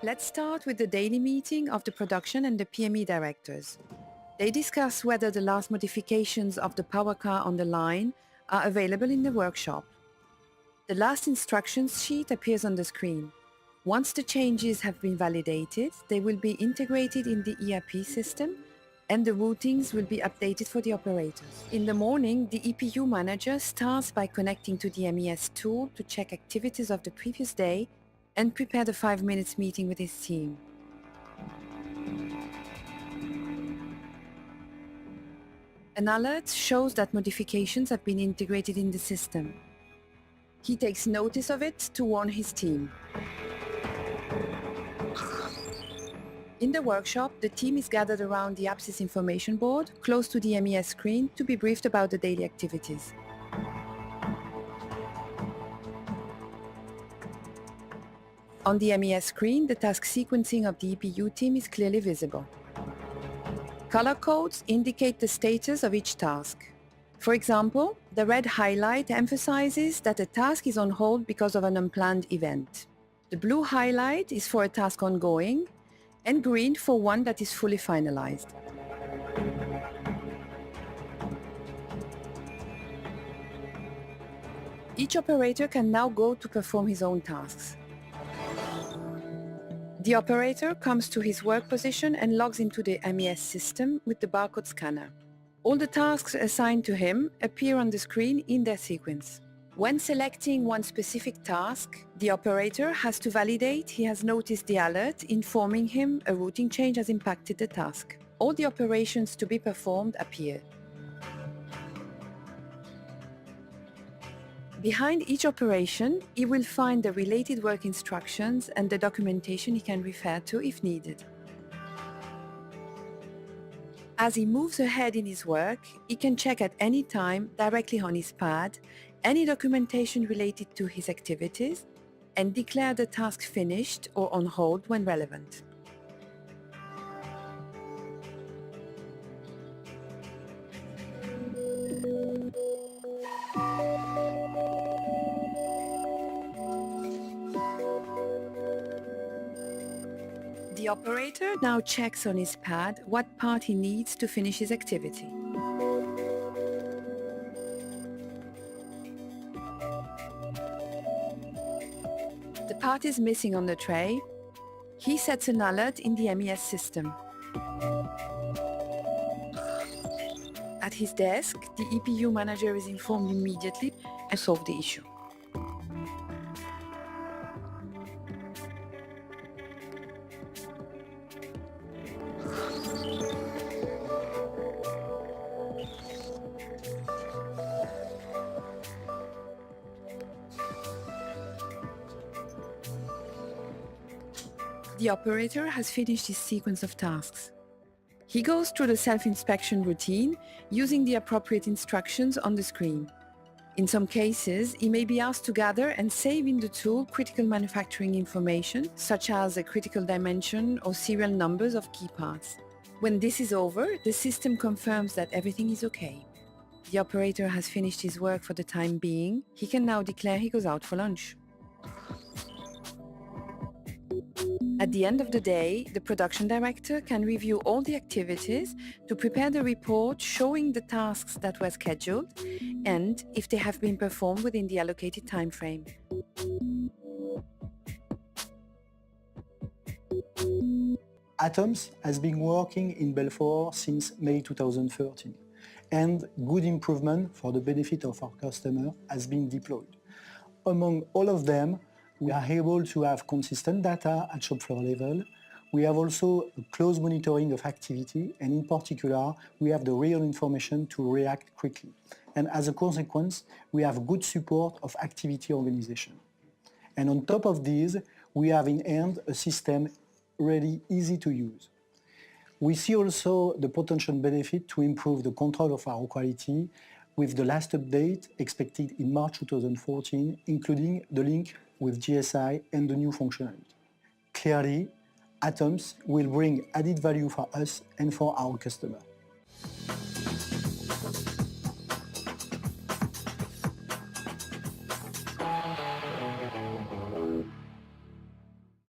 Let's start with the daily meeting of the production and the PME directors. They discuss whether the last modifications of the power car on the line are available in the workshop. The last instructions sheet appears on the screen. Once the changes have been validated, they will be integrated in the ERP system and the routings will be updated for the operators. In the morning, the EPU manager starts by connecting to the MES tool to check activities of the previous day and prepare the 5 minutes meeting with his team. An alert shows that modifications have been integrated in the system. He takes notice of it to warn his team. In the workshop, the team is gathered around the APSIS information board, close to the MES screen, to be briefed about the daily activities. On the MES screen, the task sequencing of the EPU team is clearly visible. Color codes indicate the status of each task. For example, the red highlight emphasizes that a task is on hold because of an unplanned event. The blue highlight is for a task ongoing, and green for one that is fully finalized. Each operator can now go to perform his own tasks. The operator comes to his work position and logs into the MES system with the barcode scanner. All the tasks assigned to him appear on the screen in their sequence. When selecting one specific task, the operator has to validate he has noticed the alert informing him a routing change has impacted the task. All the operations to be performed appear. Behind each operation, he will find the related work instructions and the documentation he can refer to if needed. As he moves ahead in his work, he can check at any time directly on his pad any documentation related to his activities and declare the task finished or on hold when relevant. The operator now checks on his pad what part he needs to finish his activity. The part is missing on the tray. He sets an alert in the MES system. At his desk, the EPU manager is informed immediately and solves the issue. The operator has finished his sequence of tasks. He goes through the self-inspection routine using the appropriate instructions on the screen. In some cases, he may be asked to gather and save in the tool critical manufacturing information, such as a critical dimension or serial numbers of key parts. When this is over, the system confirms that everything is okay. The operator has finished his work for the time being. He can now declare he goes out for lunch. At the end of the day, the production director can review all the activities to prepare the report showing the tasks that were scheduled and if they have been performed within the allocated time frame. Atoms has been working in Belfort since May 2013, and good improvement for the benefit of our customer has been deployed. Among all of them, we are able to have consistent data at shop floor level. We have also a close monitoring of activity, and in particular, we have the real information to react quickly. And as a consequence, we have good support of activity organization. And on top of these, we have in hand a system really easy to use. We see also the potential benefit to improve the control of our quality with the last update expected in March 2014, including the link with GSI and the new functionality. Clearly, Atoms will bring added value for us and for our customer.